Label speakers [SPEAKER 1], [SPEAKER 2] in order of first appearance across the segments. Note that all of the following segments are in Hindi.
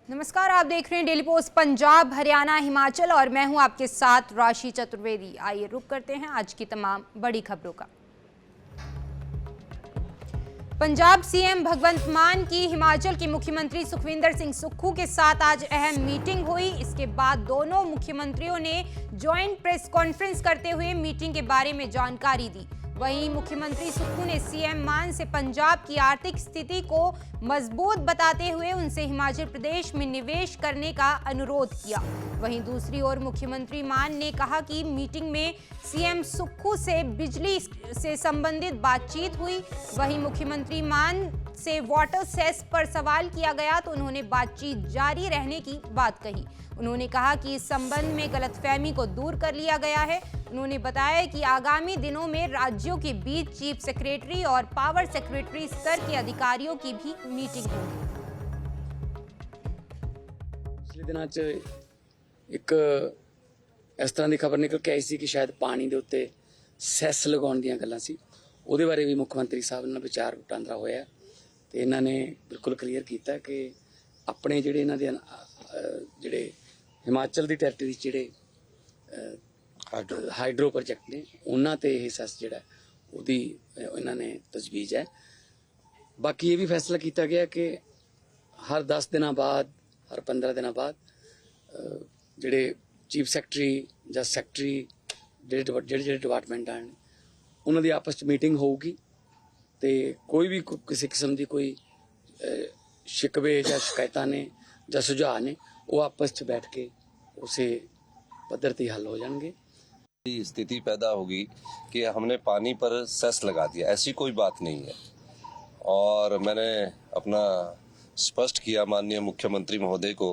[SPEAKER 1] नमस्कार, आप देख रहे हैं डेली पोस्ट पंजाब, हरियाणा, हिमाचल और मैं हूं आपके साथ राशि चतुर्वेदी। आइए रुक करते हैं आज की तमाम बड़ी खबरों का। पंजाब सीएम भगवंत मान की हिमाचल के मुख्यमंत्री सुखविंदर सिंह सुक्खू के साथ आज अहम मीटिंग हुई। इसके बाद दोनों मुख्यमंत्रियों ने ज्वाइंट प्रेस कॉन्फ्रेंस करते हुए मीटिंग के बारे में जानकारी दी। वहीं मुख्यमंत्री सुक्खू ने सीएम मान से पंजाब की आर्थिक स्थिति को मजबूत बताते हुए उनसे हिमाचल प्रदेश में निवेश करने का अनुरोध किया। वहीं दूसरी ओर मुख्यमंत्री मान ने कहा कि मीटिंग में सीएम सुक्खू से बिजली से संबंधित बातचीत हुई। वहीं मुख्यमंत्री मान से वाटर सेस पर सवाल किया गया तो उन्होंने बातचीत जारी रहने की बात कही। उन्होंने कहा कि इस संबंध में गलतफहमी को दूर कर लिया गया है। उन्होंने बताया कि आगामी दिनों में राज्यों के बीच चीफ सेक्रेटरी और पावर सेक्रेटरी स्तर के अधिकारियों की भी मीटिंग होगी।
[SPEAKER 2] पिछले दिनों एक इस तरह की खबर निकल के आई सी कि शायद पानी के उत्ते सैस लगाने दी गल्लां सी, उहदे बारे भी मुख्यमंत्री साहब नाल विचार वटांदरा होया ते इन्हां ने बिल्कुल क्लीयर किया कि अपने जिहड़े इन्हां दे जिहड़े हिमाचल की टैरेटरी जिहड़े हाइड्रो प्रोजैक्ट ने उन्हां ते यह सैस जिहड़ा उहदी इन्हां ने तजवीज़ है। बाकी ये भी फैसला किया गया कि हर 10 दिनों बाद, हर 15 दिनों बाद जिहड़े चीफ सैकटरी या सैकटरी जिहड़े डिपार्टमेंट आने उन्हां दी आपस च मीटिंग होगी तो कोई भी किसी किस्म की कोई शिकवे या शिकायतां ने या सुझाव ने वो आपस च बैठ के उसे पद्धर ते हल हो जाएंगे।
[SPEAKER 3] स्थिति पैदा होगी कि हमने पानी पर सेस लगा दिया, ऐसी कोई बात नहीं है। और मैंने अपना स्पष्ट किया माननीय मुख्यमंत्री महोदय को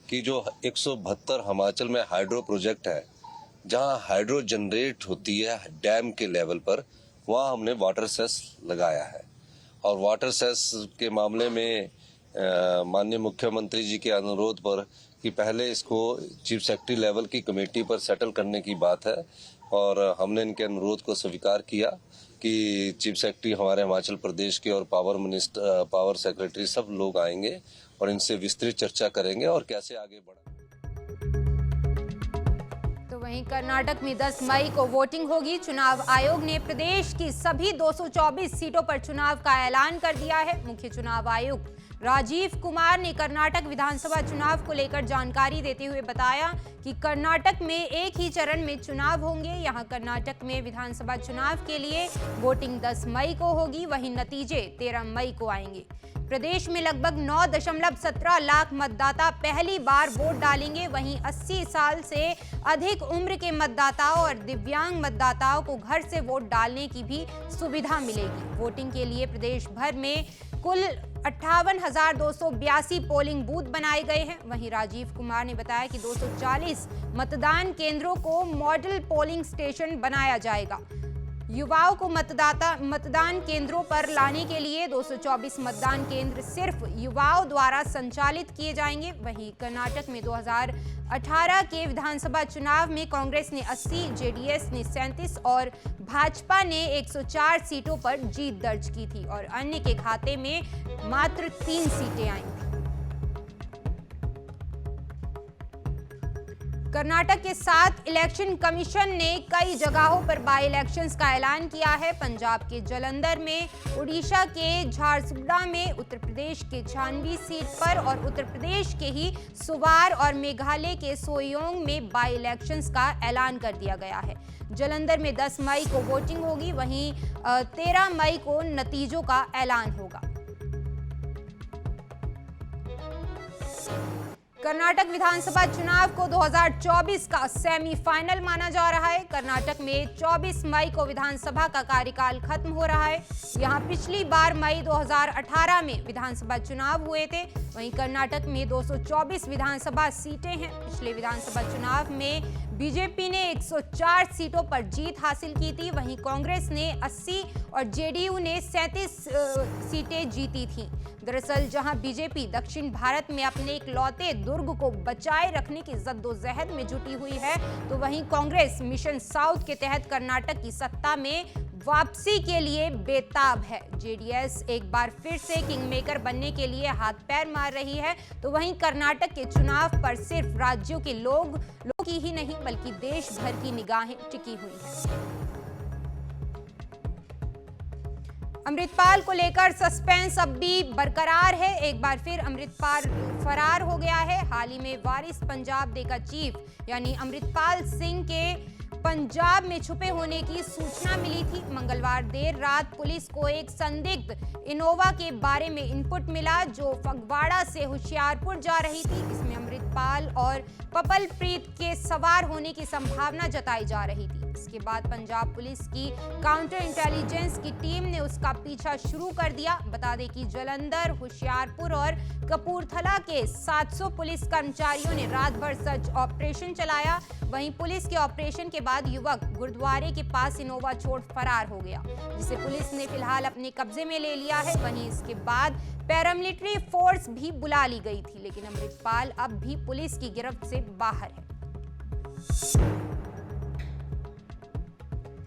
[SPEAKER 3] कि जो 172 हिमाचल में हाइड्रो प्रोजेक्ट है, जहां हाइड्रो जनरेट होती है डैम के लेवल पर, वहां हमने वाटर सेस लगाया है। और वाटर सेस के मामले में माननीय मुख्यमंत्री जी के अनुरोध पर कि पहले इसको चीफ सेक्रेटरी लेवल की कमेटी पर सेटल करने की बात है और हमने इनके अनुरोध को स्वीकार किया कि चीफ सेक्रेटरी हमारे हिमाचल प्रदेश के और पावर सेक्रेटरी सब लोग आएंगे और इनसे विस्तृत चर्चा करेंगे और कैसे आगे बढ़ा।
[SPEAKER 1] तो वहीं कर्नाटक में 10 मई को वोटिंग होगी। चुनाव आयोग ने प्रदेश की सभी 224 सीटों पर चुनाव का ऐलान कर दिया है। मुख्य चुनाव आयुक्त राजीव कुमार ने कर्नाटक विधानसभा चुनाव को लेकर जानकारी देते हुए बताया कि कर्नाटक में एक ही चरण में चुनाव होंगे। यहां कर्नाटक में विधानसभा चुनाव के लिए वोटिंग 10 मई को होगी, वहीं नतीजे 13 मई को आएंगे। प्रदेश में लगभग 9.17 लाख मतदाता पहली बार वोट डालेंगे। वहीं 80 साल से अधिक उम्र के मतदाताओं और दिव्यांग मतदाताओं को घर से वोट डालने की भी सुविधा मिलेगी। वोटिंग के लिए प्रदेश भर में कुल 58,282 पोलिंग बूथ बनाए गए हैं। वहीं राजीव कुमार ने बताया कि 240 मतदान केंद्रों को मॉडल पोलिंग स्टेशन बनाया जाएगा। युवाओं को मतदान केंद्रों पर लाने के लिए 224 मतदान केंद्र सिर्फ युवाओं द्वारा संचालित किए जाएंगे। वहीं कर्नाटक में 2018 के विधानसभा चुनाव में कांग्रेस ने 80, जेडीएस ने 37 और भाजपा ने 104 सीटों पर जीत दर्ज की थी और अन्य के खाते में मात्र 3 सीटें आई थी। कर्नाटक के साथ इलेक्शन कमीशन ने कई जगहों पर बाई इलेक्शंस का ऐलान किया है। पंजाब के जालंधर में, उड़ीसा के झारसुगुड़ा में, उत्तर प्रदेश के झांसी सीट पर और उत्तर प्रदेश के ही सुवार और मेघालय के सोयोंग में बाई इलेक्शंस का ऐलान कर दिया गया है। जालंधर में 10 मई को वोटिंग होगी, वहीं 13 मई को नतीजों का ऐलान होगा। कर्नाटक विधानसभा चुनाव को 2024 का सेमीफाइनल माना जा रहा है। कर्नाटक में 24 मई को विधानसभा का कार्यकाल खत्म हो रहा है। यहां पिछली बार मई 2018 में विधानसभा चुनाव हुए थे। वहीं कर्नाटक में 224 विधानसभा सीटें हैं। पिछले विधानसभा चुनाव में बीजेपी ने 104 सीटों पर जीत हासिल की थी। वहीं कांग्रेस ने 80 और जेडीयू ने 37 सीटें जीती थीं। दरअसल जहां बीजेपी दक्षिण भारत में अपने इकलौते दुर्ग को बचाए रखने की जद्दोजहद में जुटी हुई है, तो वहीं कांग्रेस मिशन साउथ के तहत कर्नाटक की सत्ता में वापसी के लिए बेताब है। जेडीएस एक बार फिर से किंगमेकर बनने के लिए हाथ पैर मार रही है, तो वहीं कर्नाटक के चुनाव पर सिर्फ राज्यों के लोगों की ही नहीं बल्कि देश भर की निगाहें टिकी हुई हैं। अमृतपाल को लेकर सस्पेंस अब भी बरकरार है। एक बार फिर अमृतपाल फरार हो गया है। हाल ही में वारिस पंजाब डे का चीफ यानी अमृतपाल सिंह के पंजाब में छुपे होने की सूचना मिली थी। मंगलवार देर रात पुलिस को एक संदिग्ध इनोवा के बारे में इनपुट मिला जो फगवाड़ा से होशियारपुर जा रही थी। इसमें अमृतपाल और पपलप्रीत के सवार होने की संभावना जताई जा रही थी। इसके बाद पंजाब पुलिस की काउंटर इंटेलिजेंस की टीम ने उसका पीछा शुरू कर दिया। बता दें कि जालंधर, होशियारपुर और कपूरथला के 700 पुलिस कर्मचारियों ने रात भर सर्च ऑपरेशन चलाया। वहीं पुलिस के ऑपरेशन के बाद युवक गुरुद्वारे के पास इनोवा छोड़ फरार हो गया, जिसे पुलिस ने फिलहाल अपने कब्जे में ले लिया है। वहीं इसके बाद पैरामिलिट्री फोर्स भी बुला ली गई थी, लेकिन अमृतपाल अब भी पुलिस की गिरफ्त से बाहर है।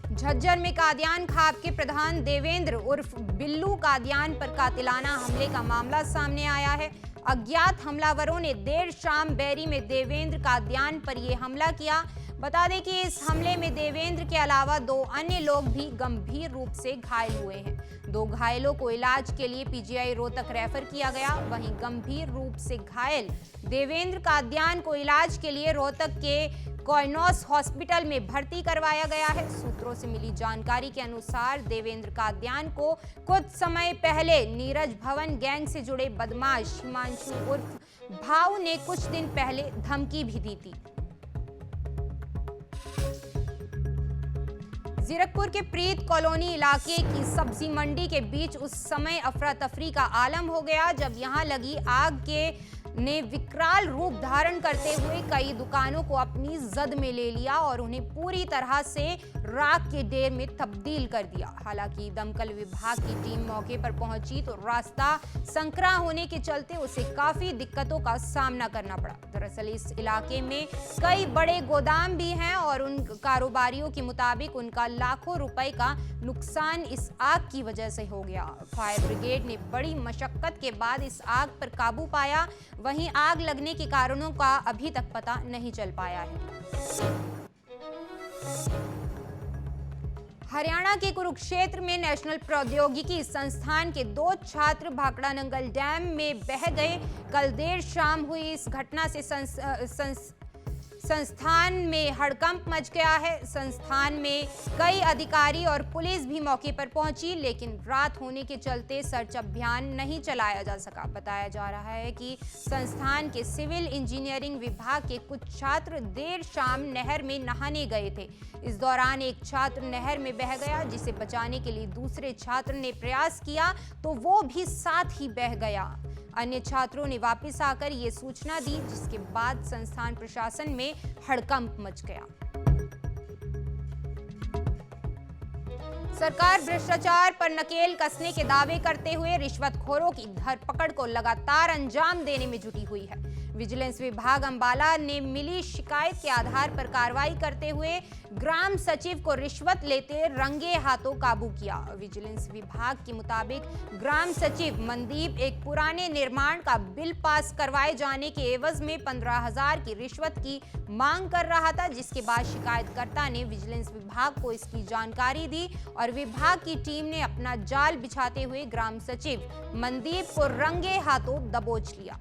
[SPEAKER 1] झज्जर में कादियान खाप के प्रधान देवेंद्र उर्फ बिल्लू कादियान पर कातिलाना हमले का मामला सामने आया है। अज्ञात हमलावरों ने देर शाम बैरी में देवेंद्र कादियान पर यह हमला किया। बता दें कि इस हमले में देवेंद्र के अलावा 2 अन्य लोग भी गंभीर रूप से घायल हुए हैं। 2 घायलों को इलाज के लिए पीजीआई रोहतक रेफर किया गया। वहीं गंभीर रूप से घायल देवेंद्र कादियान को इलाज के लिए रोहतक के कोइनोस हॉस्पिटल में भर्ती करवाया गया है। सूत्रों से मिली जानकारी के अनुसार देवेंद्र कादियान को कुछ समय पहले नीरज भवन गैंग से जुड़े बदमाश हिमांशु उर्फ भाव ने कुछ दिन पहले धमकी भी दी थी। जीरकपुर के प्रीत कॉलोनी इलाके की सब्जी मंडी के बीच उस समय अफरा तफरी का आलम हो गया जब यहां लगी आग ने विकराल रूप धारण करते हुए कई दुकानों को अपनी जद में ले लिया और उन्हें पूरी तरह से राख के ढेर में तब्दील कर दिया। हालांकि दमकल विभाग की टीम मौके पर पहुंची तो रास्ता संकरा होने के चलते उसे काफी दिक्कतों का सामना करना पड़ा। दरअसल इस इलाके में कई बड़े गोदाम भी हैं और उन कारोबारियों के मुताबिक उनका लाखों रुपए का नुकसान इस आग की वजह से हो गया। फायर ब्रिगेड ने बड़ी मशक्कत के बाद इस आग पर काबू पाया। वहीं आग लगने के कारणों का अभी तक पता नहीं चल पाया है। हरियाणा के कुरुक्षेत्र में नेशनल प्रौद्योगिकी संस्थान के 2 छात्र भाखड़ा नंगल डैम में बह गए। कल देर शाम हुई इस घटना से संस्थान में हड़कंप मच गया है। संस्थान में कई अधिकारी और पुलिस भी मौके पर पहुंची, लेकिन रात होने के चलते सर्च अभियान नहीं चलाया जा सका। बताया जा रहा है कि संस्थान के सिविल इंजीनियरिंग विभाग के कुछ छात्र देर शाम नहर में नहाने गए थे। इस दौरान एक छात्र नहर में बह गया, जिसे बचाने के लिए दूसरे छात्र ने प्रयास किया तो वो भी साथ ही बह गया। अन्य छात्रों ने वापस आकर ये सूचना दी, जिसके बाद संस्थान प्रशासन में हड़कंप मच गया। सरकार भ्रष्टाचार पर नकेल कसने के दावे करते हुए रिश्वतखोरों की धरपकड़ को लगातार अंजाम देने में जुटी हुई है। विजिलेंस विभाग अंबाला ने मिली शिकायत के आधार पर कार्रवाई करते हुए ग्राम सचिव को रिश्वत लेते रंगे हाथों काबू किया। विजिलेंस विभाग के मुताबिक ग्राम सचिव मनदीप एक पुराने निर्माण का बिल पास करवाए जाने के एवज में 15,000 की रिश्वत की मांग कर रहा था, जिसके बाद शिकायतकर्ता ने विजिलेंस विभाग को इसकी जानकारी दी और विभाग की टीम ने अपना जाल बिछाते हुए ग्राम सचिव मनदीप को रंगे हाथों दबोच लिया।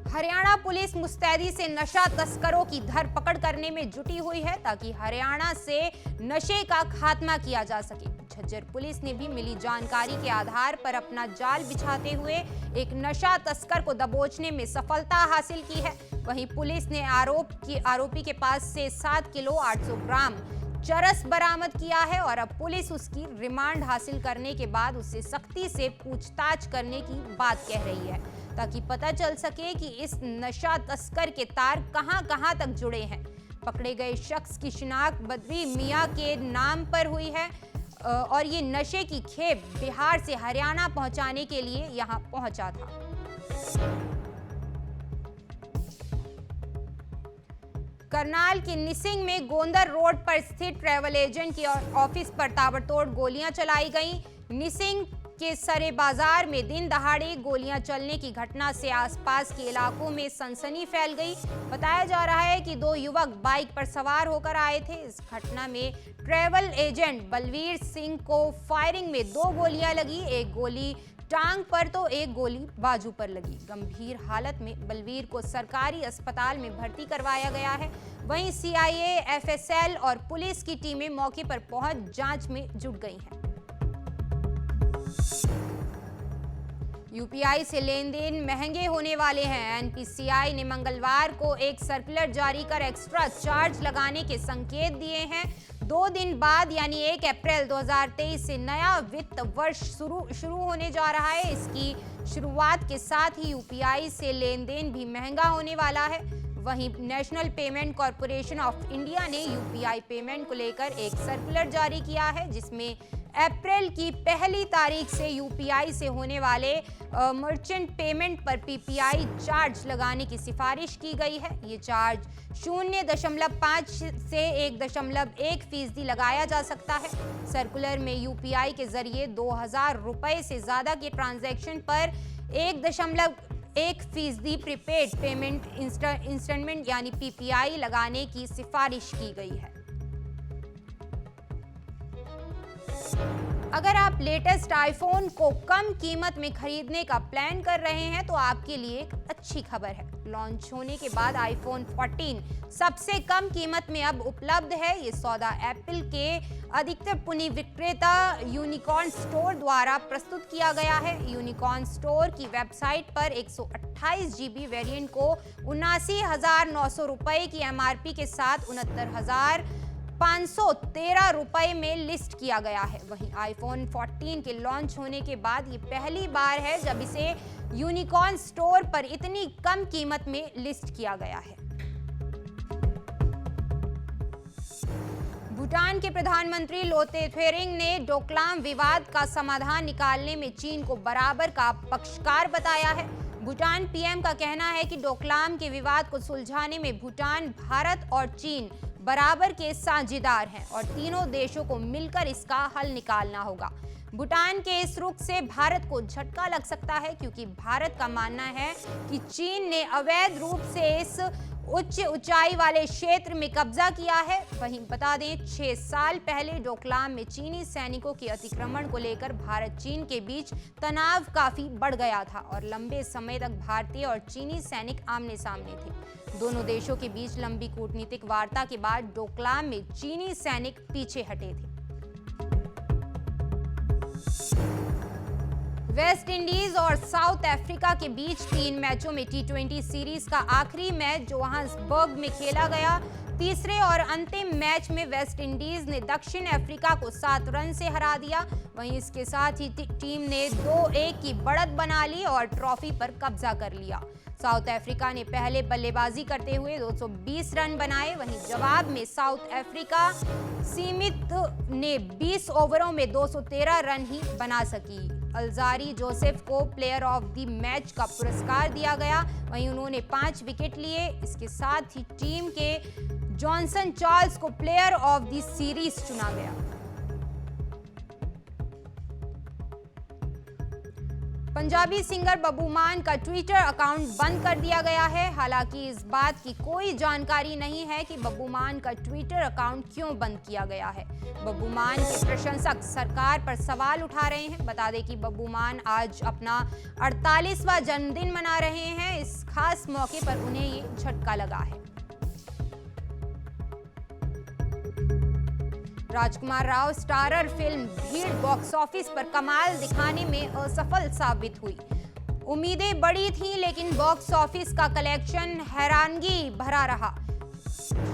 [SPEAKER 1] हरियाणा पुलिस मुस्तैदी से नशा तस्करों की धरपकड़ करने में जुटी हुई है ताकि हरियाणा से नशे का खात्मा किया जा सके। झज्जर पुलिस ने भी मिली जानकारी के आधार पर अपना जाल बिछाते हुए एक नशा तस्कर को दबोचने में सफलता हासिल की है। वहीं पुलिस ने आरोपी के पास से 7 किलो 800 ग्राम चरस बरामद किया है और अब पुलिस उसकी रिमांड हासिल करने के बाद उससे सख्ती से पूछताछ करने की बात कह रही है, ताकि पता चल सके कि इस नशा तस्कर के तार कहां-कहां तक जुड़े हैं। पकड़े गए शख्स की शिनाख्त बद्री मियां के नाम पर हुई है और ये नशे की खेप बिहार से हरियाणा पहुंचाने के लिए यहां पहुंचा था। करनाल के निसिंग में गोंदर रोड पर स्थित ट्रैवल एजेंट की ऑफिस पर ताबड़तोड़ गोलियां चलाई गईं। निसिंग के सरे बाजार में दिन दहाड़े गोलियां चलने की घटना से आसपास के इलाकों में सनसनी फैल गई। बताया जा रहा है कि दो युवक बाइक पर सवार होकर आए थे। इस घटना में ट्रैवल एजेंट बलवीर सिंह को फायरिंग में 2 गोलियां लगी, एक गोली टांग पर तो एक गोली बाजू पर लगी। गंभीर हालत में बलवीर को सरकारी अस्पताल में भर्ती करवाया गया है। वहीं सीआईए, एफएसएल और पुलिस की टीमें मौके पर पहुंच जांच में जुट गई हैं। यूपीआई से लेन देन महंगे होने वाले हैं। एनपीसीआई ने मंगलवार को एक सर्कुलर जारी कर एक्स्ट्रा चार्ज लगाने के संकेत दिए हैं। 2 दिन बाद यानी 1 अप्रैल 2023 से नया वित्त वर्ष शुरू होने जा रहा है। इसकी शुरुआत के साथ ही यूपीआई से लेन देन भी महंगा होने वाला है। वहीं national payment corporation of India ने यूपीआई पेमेंट को लेकर एक सर्कुलर जारी किया है, जिसमें अप्रैल की पहली तारीख से यूपीआई से होने वाले मर्चेंट पेमेंट पर पीपीआई चार्ज लगाने की सिफारिश की गई है। ये चार्ज 0.5 से 1.1% लगाया जा सकता है। सर्कुलर में यूपीआई के जरिए 2000 रुपए से ज्यादा के ट्रांजैक्शन पर 1.1% प्रीपेड पेमेंट इंस्टॉलमेंट यानी पीपीआई लगाने की सिफारिश की गई है। अगर आप लेटेस्ट आईफोन को कम कीमत में खरीदने का प्लान कर रहे हैं तो आपके लिए एक अच्छी खबर है। लॉन्च होने के बाद आईफोन 14 सबसे कम कीमत में अब उपलब्ध है। ये सौदा एप्पल के अधिकतर पुनी विक्रेता यूनिकॉर्न स्टोर द्वारा प्रस्तुत किया गया है। यूनिकॉर्न स्टोर की वेबसाइट पर 128 GB वेरिएंट को 79,900 रुपए की एमआरपी के साथ 69,513 रुपए में लिस्ट किया गया है। वहीं आईफोन 14 के लॉन्च होने के बाद ये पहली बार है जब इसे यूनिकॉर्न स्टोर पर इतनी कम कीमत में लिस्ट किया गया है। भूटान के प्रधानमंत्री लोते थेरिंग ने डोकलाम विवाद का समाधान निकालने में चीन को बराबर का पक्षकार बताया है। भूटान पीएम का कहना है कि डोकलाम के विवाद को सुलझाने में भूटान, भारत और चीन बराबर के साझेदार हैं और तीनों देशों को मिलकर इसका हल निकालना होगा। भूटान के इस रुख से भारत को झटका लग सकता है, क्योंकि भारत का मानना है कि चीन ने अवैध रूप से इस उच्च ऊंचाई वाले क्षेत्र में कब्जा किया है। वहीं बता दें 6 साल पहले डोकलाम में चीनी सैनिकों के अतिक्रमण को लेकर भारत चीन के बीच तनाव काफी बढ़ गया था और लंबे समय तक भारतीय और चीनी सैनिक आमने सामने थे। दोनों देशों के बीच लंबी कूटनीतिक वार्ता के बाद डोकलाम में चीनी सैनिक पीछे हटे थे। वेस्ट इंडीज और साउथ अफ्रीका के बीच 3 मैचों में टी20 सीरीज का आखिरी मैच जोहान्सबर्ग में खेला गया। तीसरे और अंतिम मैच में वेस्ट इंडीज ने दक्षिण अफ्रीका को 7 रन से हरा दिया। वहीं इसके साथ ही टीम ने 2-1 की बढ़त बना ली और ट्रॉफी पर कब्जा कर लिया। साउथ अफ्रीका ने पहले बल्लेबाजी करते हुए 220 रन बनाए। वहीं जवाब में साउथ अफ्रीका सीमित ने 20 ओवरों में 213 रन ही बना सकी। अल्जारी जोसेफ को प्लेयर ऑफ द मैच का पुरस्कार दिया गया। वहीं उन्होंने 5 विकेट लिए। इसके साथ ही टीम के जॉनसन चार्ल्स को प्लेयर ऑफ द सीरीज चुना गया। पंजाबी सिंगर बब्बू मान का ट्विटर अकाउंट बंद कर दिया गया है। हालांकि इस बात की कोई जानकारी नहीं है कि बब्बू मान का ट्विटर अकाउंट क्यों बंद किया गया है। बब्बू मान के प्रशंसक सरकार पर सवाल उठा रहे हैं। बता दें कि बब्बू मान आज अपना 48वां जन्मदिन मना रहे हैं। इस खास मौके पर उन्हें ये झटका लगा है। राजकुमार राव स्टारर फिल्म भीड़ बॉक्स ऑफिस पर कमाल दिखाने में असफल साबित हुई। उम्मीदें बड़ी थीं, लेकिन बॉक्स ऑफिस का कलेक्शन हैरानगी भरा रहा।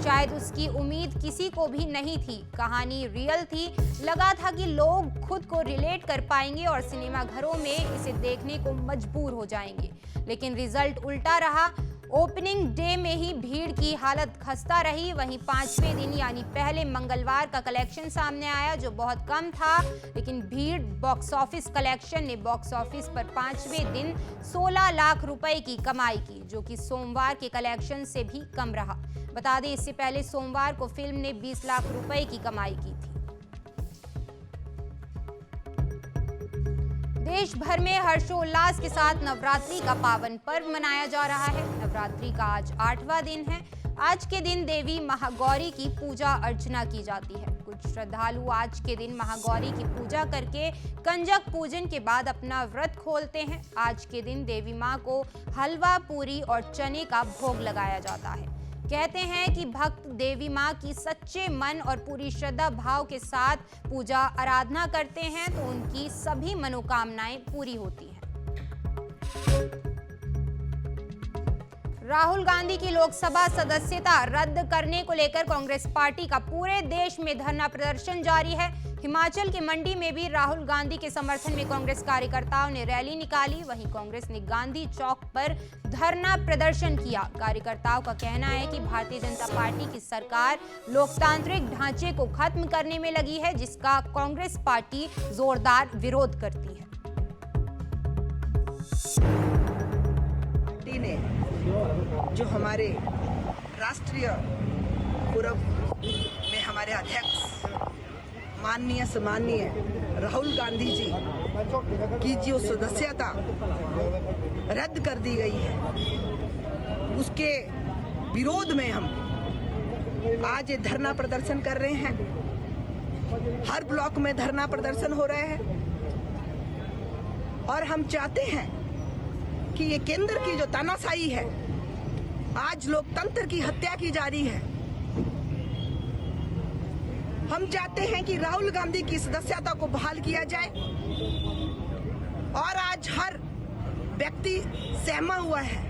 [SPEAKER 1] शायद उसकी उम्मीद किसी को भी नहीं थी। कहानी रियल थी। लगा था कि लोग खुद को रिलेट कर पाएंगे और सिनेमा घरों में इसे देखने को मजबूर हो जाएंगे, लेकिन रिजल्ट उल्टा रहा। ओपनिंग डे में ही भीड़ की हालत खस्ता रही। वहीं 5वें दिन यानी पहले मंगलवार का कलेक्शन सामने आया, जो बहुत कम था, लेकिन भीड़ बॉक्स ऑफिस कलेक्शन ने बॉक्स ऑफिस पर 5वें दिन 16 लाख रुपए की कमाई की, जो कि सोमवार के कलेक्शन से भी कम रहा। बता दें इससे पहले सोमवार को फिल्म ने 20 लाख रुपए की कमाई की थी। देश भर में हर्षोल्लास के साथ नवरात्रि का पावन पर्व मनाया जा रहा है। नवरात्रि का आज 8वां दिन है। आज के दिन देवी महागौरी की पूजा अर्चना की जाती है। कुछ श्रद्धालु आज के दिन महागौरी की पूजा करके कंजक पूजन के बाद अपना व्रत खोलते हैं। आज के दिन देवी मां को हलवा, पूरी और चने का भोग लगाया जाता है। कहते हैं कि भक्त देवी मां की सच्चे मन और पूरी श्रद्धा भाव के साथ पूजा आराधना करते हैं तो उनकी सभी मनोकामनाएं पूरी होती हैं। राहुल गांधी की लोकसभा सदस्यता रद्द करने को लेकर कांग्रेस पार्टी का पूरे देश में धरना प्रदर्शन जारी है। हिमाचल के मंडी में भी राहुल गांधी के समर्थन में कांग्रेस कार्यकर्ताओं ने रैली निकाली। वहीं कांग्रेस ने गांधी चौक पर धरना प्रदर्शन किया। कार्यकर्ताओं का कहना है कि भारतीय जनता पार्टी की सरकार लोकतांत्रिक ढांचे को खत्म करने में लगी है, जिसका कांग्रेस पार्टी जोरदार विरोध करती है।
[SPEAKER 4] पार्टी ने जो हमारे राष्ट्रीय पूर्व में हमारे अध्यक्ष माननीय सम्माननीय राहुल गांधी जी की जो सदस्यता रद्द कर दी गई है, उसके विरोध में हम आज ये धरना प्रदर्शन कर रहे हैं। हर ब्लॉक में धरना प्रदर्शन हो रहे हैं और हम चाहते हैं कि ये केंद्र की जो तानाशाही है, आज लोकतंत्र की हत्या की जा रही है। हम चाहते हैं कि राहुल गांधी की सदस्यता को बहाल किया जाए और आज हर व्यक्ति सहमा हुआ है।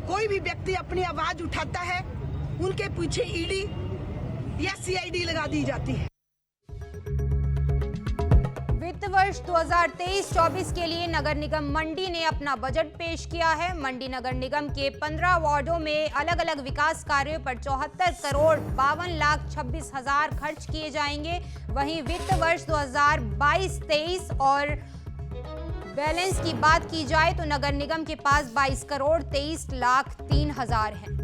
[SPEAKER 4] कोई भी व्यक्ति अपनी आवाज उठाता है, उनके पीछे ईडी या सीआईडी लगा दी जाती है।
[SPEAKER 1] वित्त वर्ष 2023-24 के लिए नगर निगम मंडी ने अपना बजट पेश किया है। मंडी नगर निगम के 15 वार्डों में अलग अलग विकास कार्यों पर 74 करोड़ 52 लाख 26 हजार खर्च किए जाएंगे। वहीं वित्त वर्ष 2022-23 और बैलेंस की बात की जाए तो नगर निगम के पास 22 करोड़ 23 लाख 3 हजार है।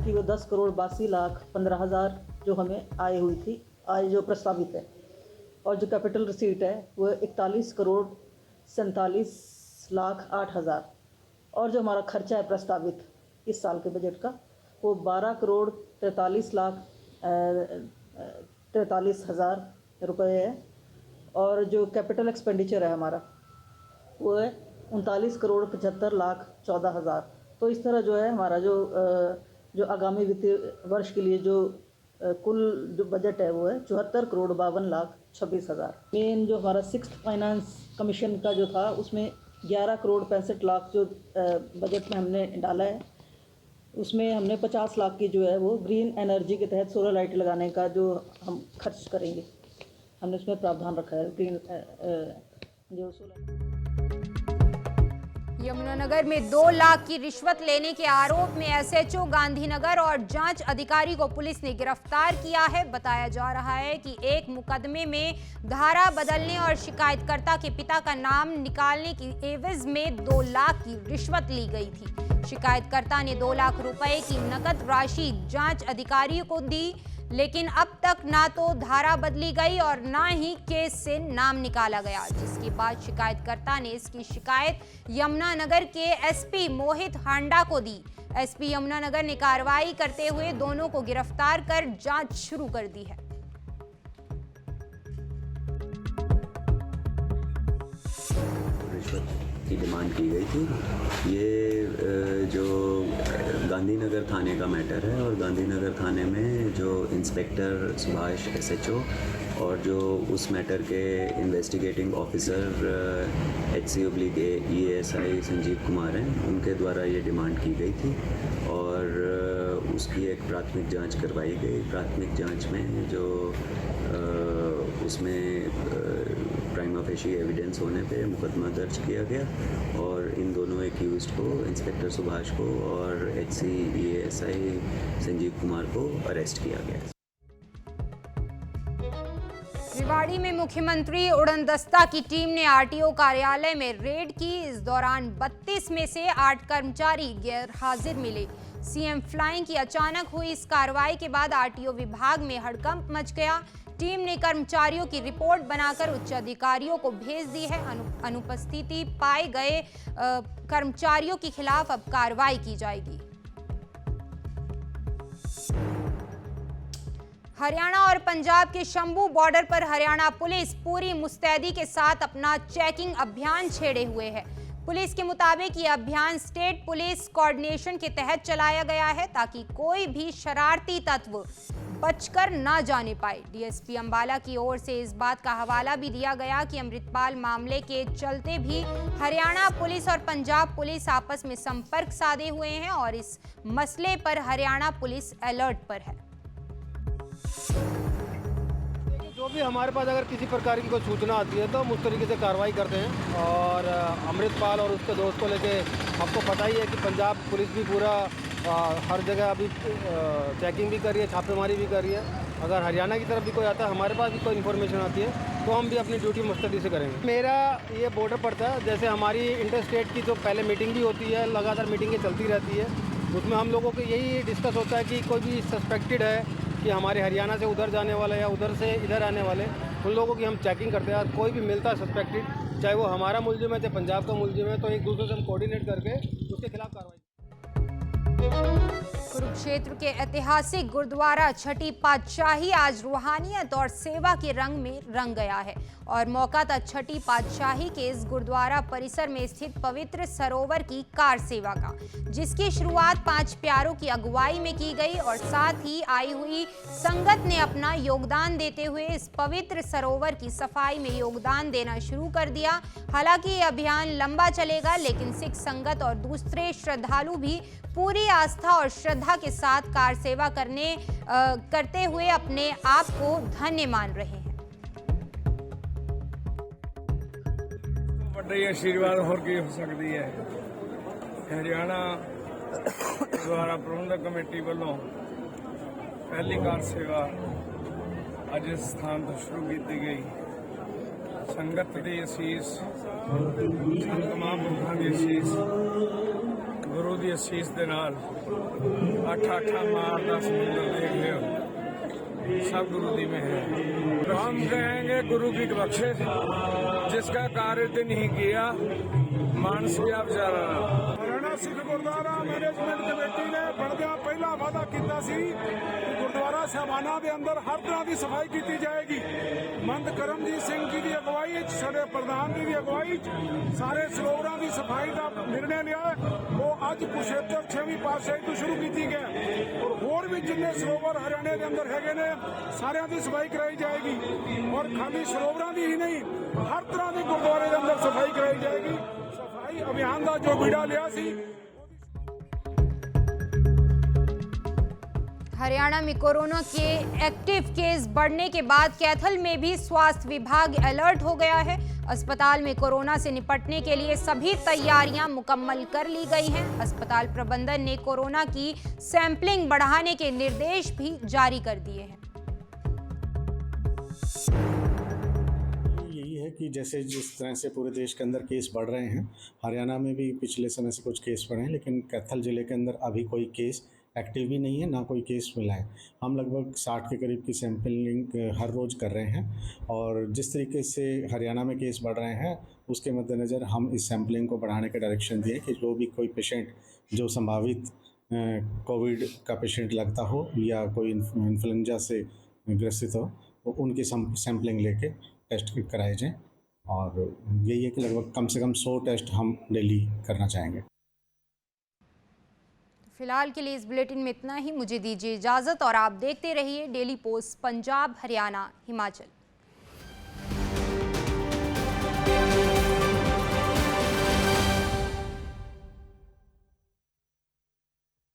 [SPEAKER 5] वो 10 करोड़ 82 लाख 15 हजार जो हमें आय हुई थी, आय जो प्रस्तावित है, और जो कैपिटल रिसीट है वो 41 करोड़ 47 लाख 8 हजार, और जो हमारा खर्चा है प्रस्तावित इस साल के बजट का वो 12 करोड़ 43 लाख 43 हजार रुपये है, और जो कैपिटल एक्सपेंडिचर है हमारा वो है 39 करोड़ 75 लाख 14 हजार। तो इस तरह जो है हमारा जो आगामी वित्तीय वर्ष के लिए जो कुल जो बजट है वो है 74 करोड़ 52 लाख 26 हजार। मेन जो हमारा 6th फाइनेंस कमीशन का जो था उसमें 11 करोड़ 65 लाख जो बजट में हमने डाला है, उसमें हमने 50 लाख की जो है वो ग्रीन एनर्जी के तहत सोलर लाइट लगाने का जो हम खर्च करेंगे, हमने उसमें प्रावधान रखा है। ग्रीन जो सोलर
[SPEAKER 1] यमुनानगर में 2 लाख की रिश्वत लेने के आरोप में एसएचओ गांधीनगर और जांच अधिकारी को पुलिस ने गिरफ्तार किया है। बताया जा रहा है कि एक मुकदमे में धारा बदलने और शिकायतकर्ता के पिता का नाम निकालने की एवज में 2 लाख की रिश्वत ली गई थी। शिकायतकर्ता ने 2 लाख रुपए की नकद राशि जांच अधिकारी को दी, लेकिन अब तक ना तो धारा बदली गई और ना ही केस से नाम निकाला गया, जिसके बाद शिकायतकर्ता ने इसकी शिकायत यमुनानगर के एसपी मोहित हांडा को दी। एसपी यमुनानगर ने कार्रवाई करते हुए दोनों को गिरफ्तार कर जांच शुरू कर दी है।
[SPEAKER 6] रिश्वत की डिमांड की गई थी। ये जो गांधीनगर थाने का मैटर है और गांधीनगर थाने में जो इंस्पेक्टर सुभाष एसएचओ और जो उस मैटर के investigating officer HC/EASI Sanjeev Kumar हैं, उनके द्वारा ये डिमांड की गई थी और उसकी एक प्राथमिक जांच करवाई गई। प्राथमिक जांच में जो उसमें प्राइमा फेशी एविडेंस होने पे मुकदमा दर्ज किया गया और इन दोनों एक्यूज्ड को, इंस्पेक्टर सुभाष को और HC/EASI संजीव कुमार को अरेस्ट किया गया।
[SPEAKER 1] रेवाड़ी दिल्ली में मुख्यमंत्री उड़नदस्ता की टीम ने आरटीओ कार्यालय में रेड की। इस दौरान 32 में से 8 कर्मचारी गैर हाजिर मिले। सीएम फ्लाइंग की अचानक हुई इस कार्रवाई के बाद आरटीओ विभाग में हड़कंप मच गया। टीम ने कर्मचारियों की रिपोर्ट बनाकर उच्च अधिकारियों को भेज दी है। अनुपस्थिति पाए गए कर्मचारियों के खिलाफ अब कार्रवाई की जाएगी। हरियाणा और पंजाब के शंभू बॉर्डर पर हरियाणा पुलिस पूरी मुस्तैदी के साथ अपना चेकिंग अभियान छेड़े हुए है। पुलिस के मुताबिक ये अभियान स्टेट पुलिस कोऑर्डिनेशन के तहत चलाया गया है ताकि कोई भी शरारती तत्व बचकर ना जाने पाए। डीएसपी अंबाला की ओर से इस बात का हवाला भी दिया गया कि अमृतपाल मामले के चलते भी हरियाणा पुलिस और पंजाब पुलिस आपस में संपर्क साधे हुए हैं और इस मसले पर हरियाणा पुलिस अलर्ट पर है।
[SPEAKER 7] जो भी हमारे पास अगर किसी प्रकार की कोई सूचना आती है तो हम उस तरीके से कार्रवाई करते हैं। और अमृतपाल और उसके दोस्त को लेके आपको पता ही है कि पंजाब पुलिस भी पूरा हर जगह अभी चेकिंग भी कर रही है, छापेमारी भी कर रही है। अगर हरियाणा की तरफ भी कोई आता है, हमारे पास भी कोई इन्फॉर्मेशन आती है तो हम भी अपनी ड्यूटी मुस्तैदी से करेंगे। मेरा ये बॉर्डर पड़ता है, जैसे हमारी इंटर स्टेट की जो पहले मीटिंग भी होती है, लगातार मीटिंगें चलती रहती है, उसमें हम लोगों को यही डिस्कस होता है कि कोई भी सस्पेक्टेड है कि हमारे हरियाणा से उधर जाने वाले या उधर से इधर आने वाले, उन लोगों की हम चेकिंग करते हैं। कोई भी मिलता है सस्पेक्टेड, चाहे वो हमारा मुलजिम है चाहे पंजाब का मुलजिम है, तो एक दूसरे से हम कोऑर्डिनेट करके उसके खिलाफ कार्रवाई।
[SPEAKER 1] कुरुक्षेत्र के ऐतिहासिक गुरुद्वारा छठी पातशाही आज रूहानियत और सेवा के रंग में रंग गया है और मौका था छठी पातशाही के इस गुरुद्वारा परिसर में स्थित पवित्र सरोवर की कार सेवा का, जिसकी शुरुआत 5 प्यारों की अगुवाई में की गई और साथ ही आई हुई संगत ने अपना योगदान देते हुए इस पवित्र सरोवर की सफाई में योगदान देना शुरू कर दिया। हालांकि ये अभियान लंबा चलेगा, लेकिन सिख संगत और दूसरे श्रद्धालु भी पूरी आस्था और श्रद्धा के साथ कार सेवा करते हुए अपने आप को धन्य मान रहे हैं।
[SPEAKER 8] ਵੱਡਾ ਆਸ਼ੀਰਵਾਦ ਹੋਰ ਕੀ ਹੋ ਸਕਦੀ ਹੈ। ਹਰਿਆਣਾ ਦੁਆਰਾ ਪ੍ਰਬੰਧਕ ਕਮੇਟੀ ਵੱਲੋਂ ਪਹਿਲੀ ਕਾਰ ਸੇਵਾ ਅੱਜ ਇਸ ਸਥਾਨ ਤੋਂ ਸ਼ੁਰੂ ਕੀਤੀ ਗਈ। ਸੰਗਤ ਦੀ ਅਸੀਸ, ਸੰਤ ਮਹਾਂਪੁਰਖਾਂ ਦੀ ਅਸੀਸ, ਗੁਰੂ ਦੀ ਅਸੀਸ ਦੇ ਨਾਲ ਅੱਠ ਮਾਰ ਦਾ ਸਮੁੰਦਰ ਦੇਖ ਰਹੇ ਹੋ, सब गुरु दी में है। हम कहेंगे गुरु की बख्शिश, जिसका कार्य दिन ही किया मानस किया बेचारा। हरियाणा सिख गुरुद्वारा मैनेजमेंट कमेटी ने बढ़िया पहला वादा किया सी कि गुरुद्वारा साहबाना के अंदर हर तरह की सफाई की जाएगी। मंद करमजीत सिंह जी की अगवाई, साडे प्रधान जी की अगवाई, सारे सरोवरों की सफाई का निर्णय लिया है। वो अज कुरुक्षेत्र 6वीं पातशाही तो शुरू की गई और होर भी जिन्ने सरोवर हरियाणा के अंदर है ने सारिਆਂ ਦੀ सफाई कराई जाएगी और खाली सरोवरों की ही नहीं, हर तरह की गुरुद्वारे के अंदर सफाई कराई जाएगी। सफाई अभियान का जो बीड़ा लिया सी।
[SPEAKER 1] हरियाणा में कोरोना के एक्टिव केस बढ़ने के बाद कैथल में भी स्वास्थ्य विभाग अलर्ट हो गया है। अस्पताल में कोरोना से निपटने के लिए सभी तैयारियां मुकम्मल कर ली गई हैं। अस्पताल प्रबंधन ने कोरोना की सैंपलिंग बढ़ाने के निर्देश भी जारी कर दिए हैं।
[SPEAKER 9] यही है कि जैसे जिस तरह से पूरे देश के अंदर केस बढ़ रहे हैं, हरियाणा में भी पिछले समय से कुछ केस बढ़े हैं, लेकिन कैथल ज़िले के अंदर अभी कोई केस एक्टिव भी नहीं है, ना कोई केस मिला है। हम लगभग 60 के करीब की सैंपलिंग हर रोज़ कर रहे हैं और जिस तरीके से हरियाणा में केस बढ़ रहे हैं उसके मद्देनज़र हम इस सैंपलिंग को बढ़ाने के डायरेक्शन दिए कि जो भी कोई पेशेंट जो संभावित कोविड का पेशेंट लगता हो या कोई इन्फ्लुएंजा से ग्रसित हो, तो उनकी सैंपलिंग लेके टेस्ट कराए जाएँ। और यही है कि लगभग कम से कम 100 टेस्ट हम डेली करना चाहेंगे।
[SPEAKER 1] फिलहाल के लिए इस बुलेटिन में इतना ही। मुझे दीजिए इजाज़त और आप देखते रहिए डेली पोस्ट पंजाब, हरियाणा, हिमाचल।